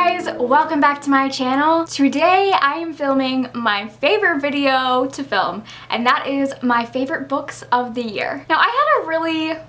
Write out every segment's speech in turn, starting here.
guys, welcome back to my channel. Today I am filming my favorite video to film, and that is my favorite books of the year. Now I had a really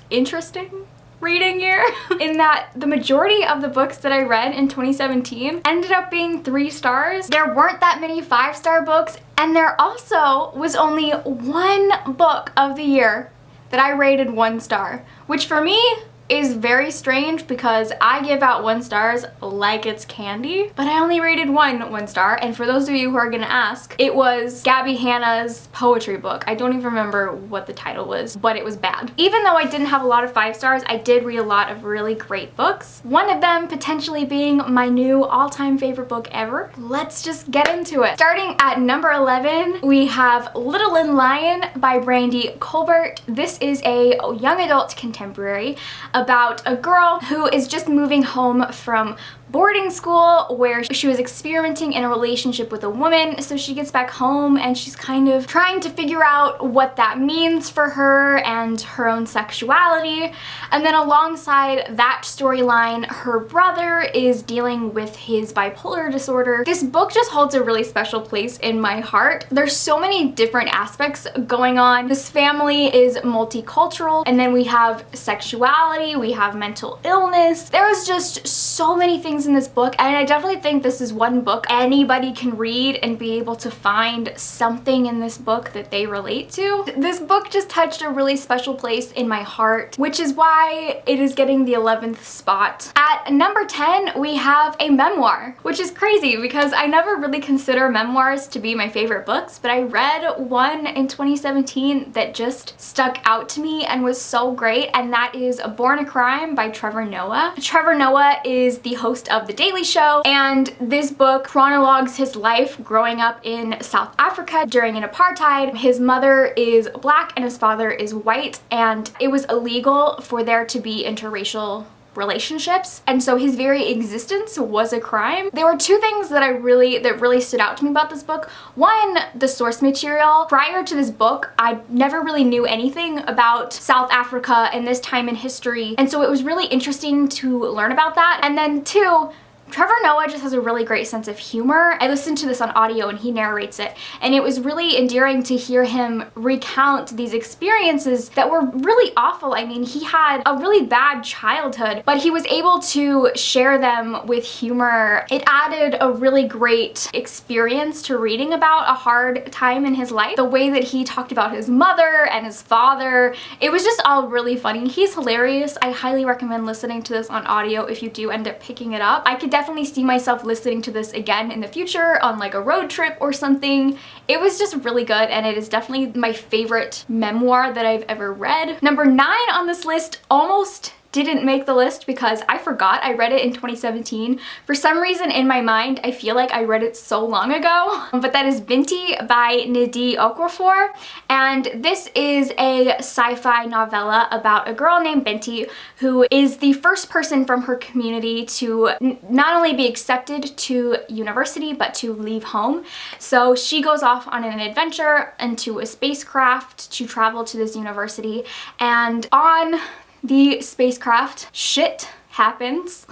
interesting reading year in that the majority of the books that I read in 2017 ended up being 3 stars. There weren't that many 5-star books, and there also was only one book of the year that I rated 1 star, which for me is very strange because I give out 1 stars like it's candy, but I only rated 1 star. And for those of you who are gonna ask, it was Gabby Hanna's poetry book. I don't even remember what the title was, but it was bad. Even though I didn't have a lot of 5 stars, I did read a lot of really great books. One of them potentially being my new all-time favorite book ever. Let's just get into it. Starting at number 11, we have Little and Lion by Brandy Colbert. This is a young adult contemporary about a girl who is just moving home from boarding school where she was experimenting in a relationship with a woman. So she gets back home and she's kind of trying to figure out what that means for her and her own sexuality. And then alongside that storyline, her brother is dealing with his bipolar disorder. This book just holds a really special place in my heart. There's so many different aspects going on. This family is multicultural, and then we have sexuality, we have mental illness. There was just so many things in this book, and I definitely think this is one book anybody can read and be able to find something in this book that they relate to. This book just touched a really special place in my heart, which is why it is getting the 11th spot. At number 10, we have a memoir, which is crazy because I never really consider memoirs to be my favorite books, but I read one in 2017 that just stuck out to me and was so great, and that is Born a Crime by Trevor Noah. Trevor Noah is the host of The Daily Show, and this book chronologues his life growing up in South Africa during an apartheid. His mother is black and his father is white, and it was illegal for there to be interracial relationships, and so his very existence was a crime. There were 2 things that really stood out to me about this book. One, the source material. Prior to this book, I never really knew anything about South Africa and this time in history, and so it was really interesting to learn about that. And then 2, Trevor Noah just has a really great sense of humor. I listened to this on audio and he narrates it, and it was really endearing to hear him recount these experiences that were really awful. I mean, he had a really bad childhood, but he was able to share them with humor. It added a really great experience to reading about a hard time in his life. The way that he talked about his mother and his father, it was just all really funny. He's hilarious. I highly recommend listening to this on audio if you do end up picking it up. I could definitely see myself listening to this again in the future on like a road trip or something. It was just really good, and it is definitely my favorite memoir that I've ever read. Number 9 on this list almost didn't make the list because I forgot I read it in 2017. For some reason in my mind, I feel like I read it so long ago, but that is Binti by Nnedi Okorafor, and this is a sci-fi novella about a girl named Binti who is the first person from her community to not only be accepted to university, but to leave home. So she goes off on an adventure into a spacecraft to travel to this university, and on the spacecraft, shit happens.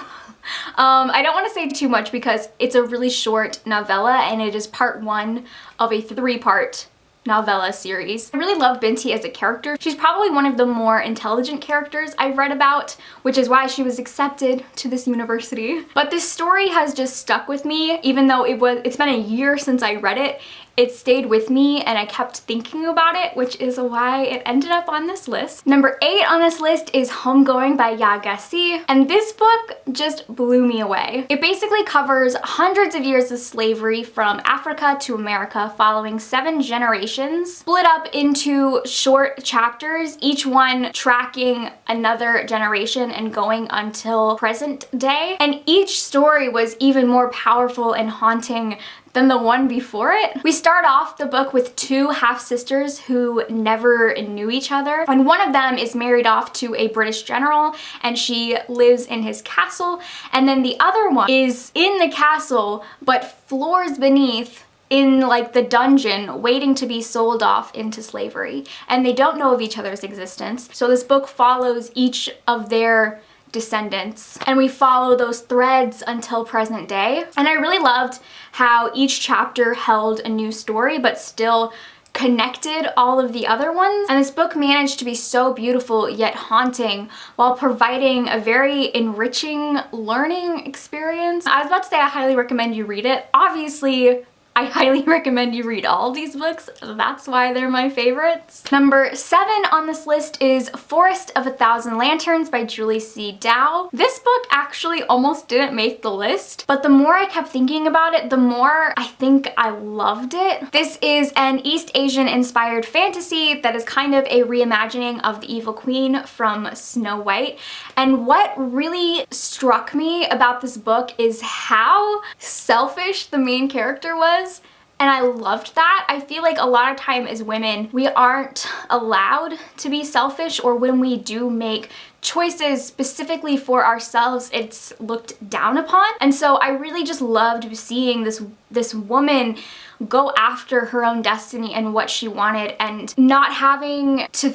I don't want to say too much because it's a really short novella, and it is part 1 of a 3-part novella series. I really love Binti as a character. She's probably one of the more intelligent characters I've read about, which is why she was accepted to this university. But this story has just stuck with me, even though it's been a year since I read it. It stayed with me and I kept thinking about it, which is why it ended up on this list. Number 8 on this list is Homegoing by Ya Gyasi, and this book just blew me away. It basically covers hundreds of years of slavery from Africa to America following 7 generations, split up into short chapters, each one tracking another generation and going until present day. And each story was even more powerful and haunting than the one before it. We start off the book with 2 half-sisters who never knew each other, and one of them is married off to a British general and she lives in his castle, and then the other one is in the castle but floors beneath in like the dungeon waiting to be sold off into slavery, and they don't know of each other's existence. So this book follows each of their descendants, and we follow those threads until present day. And I really loved how each chapter held a new story but still connected all of the other ones. And this book managed to be so beautiful yet haunting while providing a very enriching learning experience. I was about to say I highly recommend you read it. Obviously, I highly recommend you read all of these books. That's why they're my favorites. Number 7 on this list is Forest of a Thousand Lanterns by Julie C. Dow. This book actually almost didn't make the list, but the more I kept thinking about it, the more I think I loved it. This is an East Asian inspired fantasy that is kind of a reimagining of the Evil Queen from Snow White. And what really struck me about this book is how selfish the main character was. And I loved that. I feel like a lot of time as women, we aren't allowed to be selfish, or when we do make choices specifically for ourselves, it's looked down upon. And so I really just loved seeing this woman go after her own destiny and what she wanted, and not having to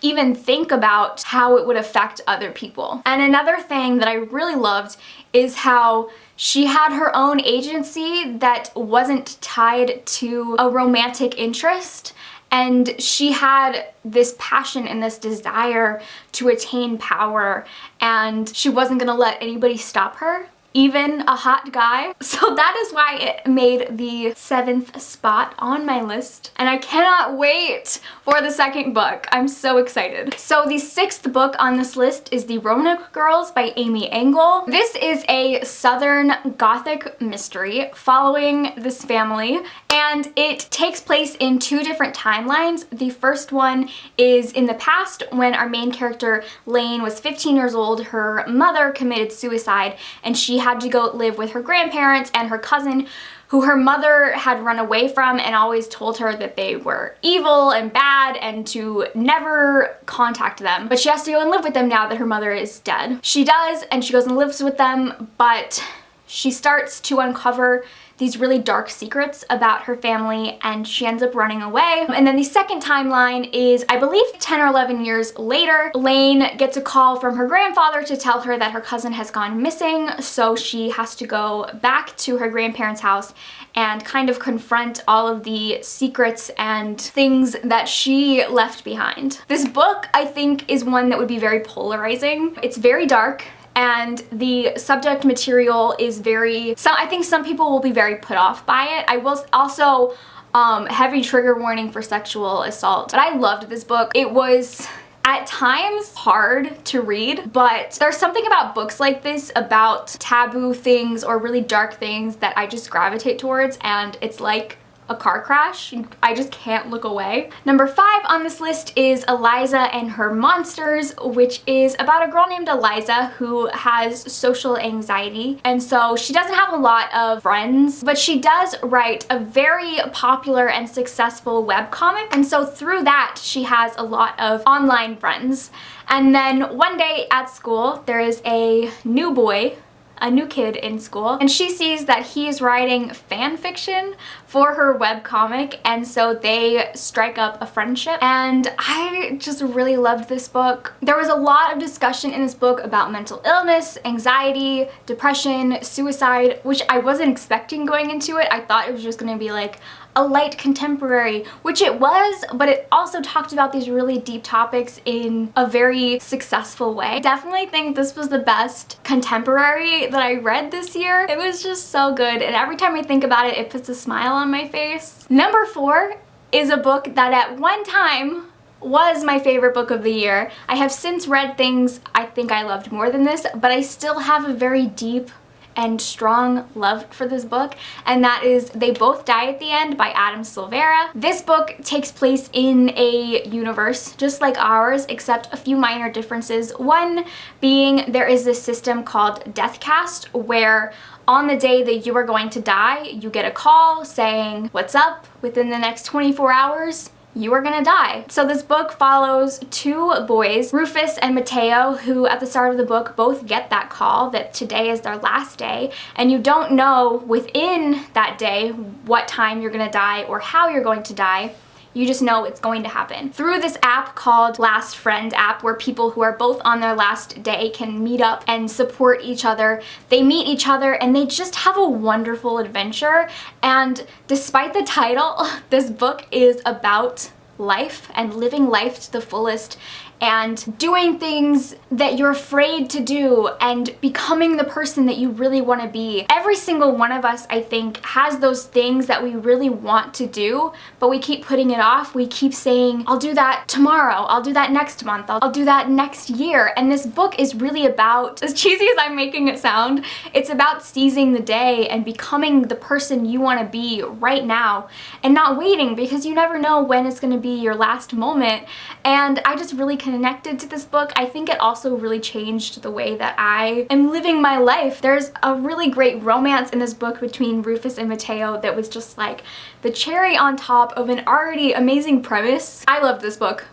even think about how it would affect other people. And another thing that I really loved is how she had her own agency that wasn't tied to a romantic interest, and she had this passion and this desire to attain power, and she wasn't gonna let anybody stop her, even a hot guy. So that is why it made the 7th spot on my list, and I cannot wait for the second book. I'm so excited. So the 6th book on this list is The Romina Girls by Amy Engel. This is a Southern Gothic mystery following this family, and it takes place in 2 different timelines. The first one is in the past, when our main character Lane was 15 years old. Her mother committed suicide, and she had to go live with her grandparents and her cousin, who her mother had run away from and always told her that they were evil and bad and to never contact them. But she has to go and live with them now that her mother is dead. She does, and she goes and lives with them, but she starts to uncover these really dark secrets about her family, and she ends up running away. And then the second timeline is, I believe, 10 or 11 years later. Lane gets a call from her grandfather to tell her that her cousin has gone missing, so she has to go back to her grandparents' house and kind of confront all of the secrets and things that she left behind. This book, I think, is one that would be very polarizing. It's very dark, and the subject material is I think some people will be very put off by it. I will also, heavy trigger warning for sexual assault. But I loved this book. It was at times hard to read, but there's something about books like this, about taboo things or really dark things, that I just gravitate towards, and it's like a car crash. I just can't look away. Number 5 on this list is Eliza and Her Monsters, which is about a girl named Eliza who has social anxiety, and so she doesn't have a lot of friends, but she does write a very popular and successful webcomic, and so through that she has a lot of online friends. And then one day at school, there is a new kid in school, and she sees that he is writing fan fiction for her webcomic, and so they strike up a friendship. And I just really loved this book. There was a lot of discussion in this book about mental illness, anxiety, depression, suicide, which I wasn't expecting going into it. I thought it was just gonna be like a light contemporary, which it was, but it also talked about these really deep topics in a very successful way. I definitely think this was the best contemporary that I read this year. It was just so good, and every time I think about it, it puts a smile on my face. Number 4 is a book that at one time was my favorite book of the year. I have since read things I think I loved more than this, but I still have a very deep and strong love for this book, and that is They Both Die at the End by Adam Silvera. This book takes place in a universe just like ours, except a few minor differences. One being, there is this system called Deathcast, where on the day that you are going to die, you get a call saying, "What's up? Within the next 24 hours, you are gonna die." So this book follows 2 boys, Rufus and Mateo, who at the start of the book both get that call that today is their last day, and you don't know within that day what time you're gonna die or how you're going to die. You just know it's going to happen. Through this app called Last Friend app, where people who are both on their last day can meet up and support each other, they meet each other and they just have a wonderful adventure. And despite the title, this book is about life and living life to the fullest and doing things that you're afraid to do and becoming the person that you really want to be. Every single one of us, I think, has those things that we really want to do, but we keep putting it off. We keep saying, I'll do that tomorrow, I'll do that next month, I'll do that next year. And this book is really about, as cheesy as I'm making it sound, it's about seizing the day and becoming the person you want to be right now and not waiting, because you never know when it's going to be your last moment. And I just really connected to this book. I think it also really changed the way that I am living my life. There's a really great romance in this book between Rufus and Mateo that was just like the cherry on top of an already amazing premise. I love this book,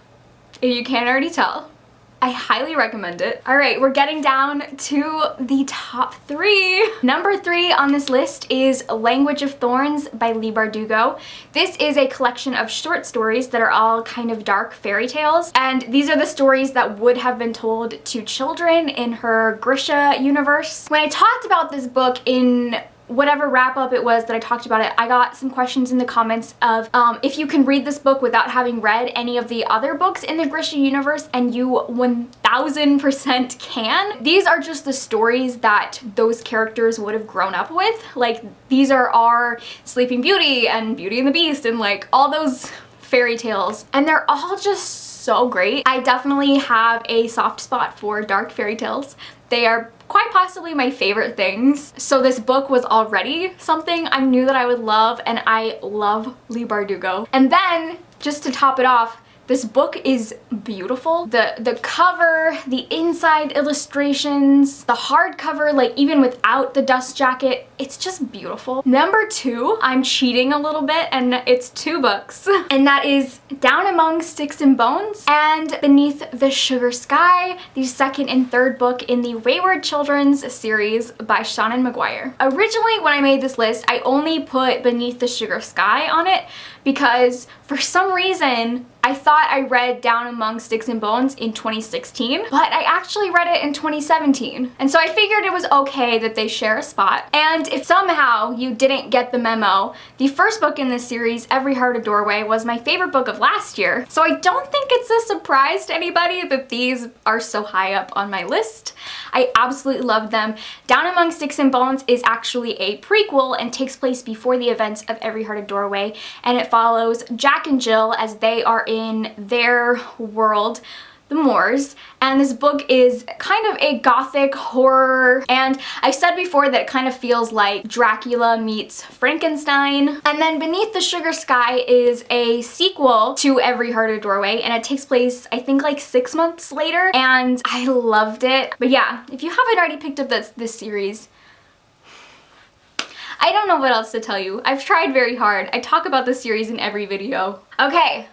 if you can't already tell. I highly recommend it. All right, we're getting down to the top 3. Number 3 on this list is Language of Thorns by Leigh Bardugo. This is a collection of short stories that are all kind of dark fairy tales, and these are the stories that would have been told to children in her Grisha universe. When I talked about this book in whatever wrap up it was that I talked about it, I got some questions in the comments of if you can read this book without having read any of the other books in the Grisha universe, and you 1000% can. These are just the stories that those characters would have grown up with. Like, these are our Sleeping Beauty and Beauty and the Beast and like all those fairy tales, and they're all just so great. I definitely have a soft spot for dark fairy tales. They are quite possibly my favorite things. So this book was already something I knew that I would love, and I love Leigh Bardugo. And then, just to top it off, this book is beautiful. The cover, the inside illustrations, the hardcover, like even without the dust jacket, it's just beautiful. Number 2, I'm cheating a little bit, and it's 2 books. And that is Down Among Sticks and Bones and Beneath the Sugar Sky, the second and third book in the Wayward Children's series by Seanan McGuire. Originally, when I made this list, I only put Beneath the Sugar Sky on it because for some reason, I thought I read Down Among Sticks and Bones in 2016, but I actually read it in 2017. And so I figured it was okay that they share a spot. And if somehow you didn't get the memo, the first book in this series, Every Heart a Doorway, was my favorite book of last year. So I don't think it's a surprise to anybody that these are so high up on my list. I absolutely loved them. Down Among Sticks and Bones is actually a prequel and takes place before the events of Every Heart a Doorway, and it follows Jack and Jill as they are in their world, the Moors, and this book is kind of a gothic horror, and I said before that it kind of feels like Dracula meets Frankenstein. And then Beneath the Sugar Sky is a sequel to Every Heart a Doorway, and it takes place I think like 6 months later, and I loved it. But yeah, if you haven't already picked up this series, I don't know what else to tell you. I've tried very hard. I talk about this series in every video. Okay.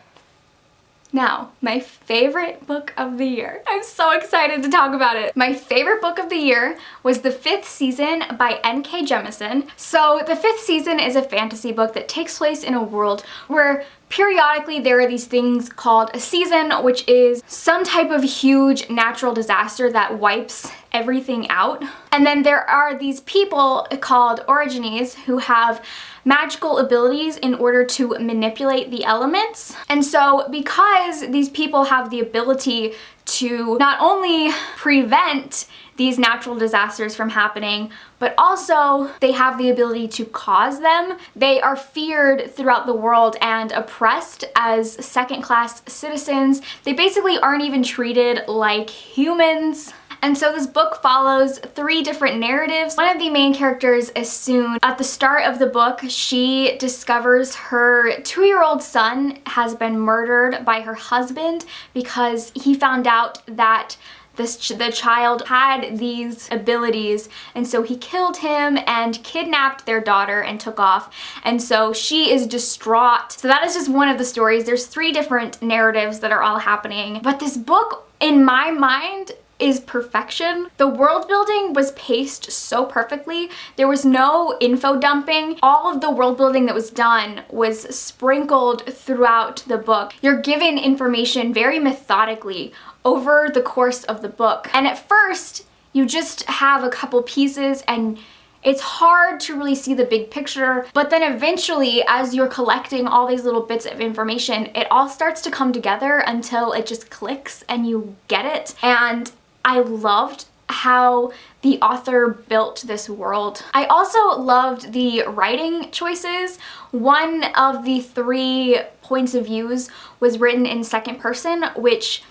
Now, my favorite book of the year. I'm so excited to talk about it. My favorite book of the year was The Fifth Season by N.K. Jemisin. So The Fifth Season is a fantasy book that takes place in a world where periodically there are these things called a season, which is some type of huge natural disaster that wipes everything out. And then there are these people called Origines who have magical abilities in order to manipulate the elements. And so because these people have the ability to not only prevent these natural disasters from happening, but also they have the ability to cause them, they are feared throughout the world and oppressed as second-class citizens. They basically aren't even treated like humans. And so this book follows 3 different narratives. One of the main characters is Soon. At the start of the book, she discovers her 2-year-old son has been murdered by her husband because he found out that the child had these abilities, and so he killed him and kidnapped their daughter and took off, and so she is distraught. So that is just one of the stories. There's 3 different narratives that are all happening, but this book, in my mind, is perfection. The world building was paced so perfectly. There was no info dumping. All of the world building that was done was sprinkled throughout the book. You're given information very methodically over the course of the book. And at first, you just have a couple pieces and it's hard to really see the big picture, but then eventually, as you're collecting all these little bits of information, it all starts to come together until it just clicks and you get it. And I loved how the author built this world. I also loved the writing choices. One of the 3 points of views was written in second person, which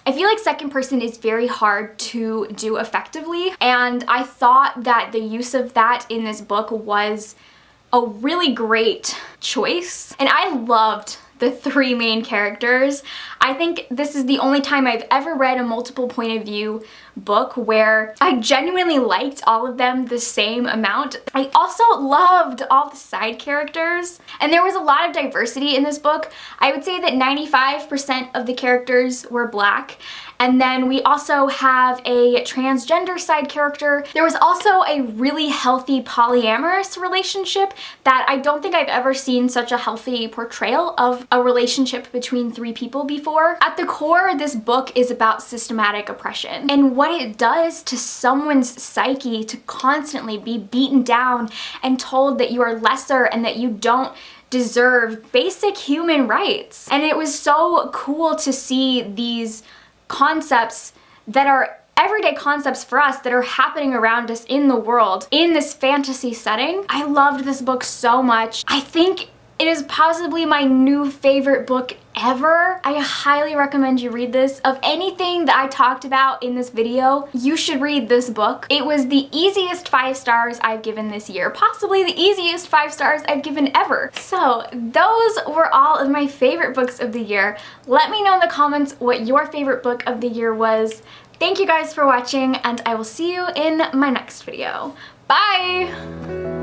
I feel like second person is very hard to do effectively, and I thought that the use of that in this book was a really great choice. And I loved the 3 main characters. I think this is the only time I've ever read a multiple point of view book where I genuinely liked all of them the same amount. I also loved all the side characters, and there was a lot of diversity in this book. I would say that 95% of the characters were Black, and then we also have a transgender side character. There was also a really healthy polyamorous relationship that I don't think I've ever seen such a healthy portrayal of a relationship between 3 people before. At the core, this book is about systematic oppression and what it does to someone's psyche to constantly be beaten down and told that you are lesser and that you don't deserve basic human rights. And it was so cool to see these concepts that are everyday concepts for us that are happening around us in the world in this fantasy setting. I loved this book so much. I think it is possibly my new favorite book ever. I highly recommend you read this. Of anything that I talked about in this video, you should read this book. It was the easiest 5 stars I've given this year, possibly the easiest 5 stars I've given ever. So those were all of my favorite books of the year. Let me know in the comments what your favorite book of the year was. Thank you guys for watching, and I will see you in my next video. Bye!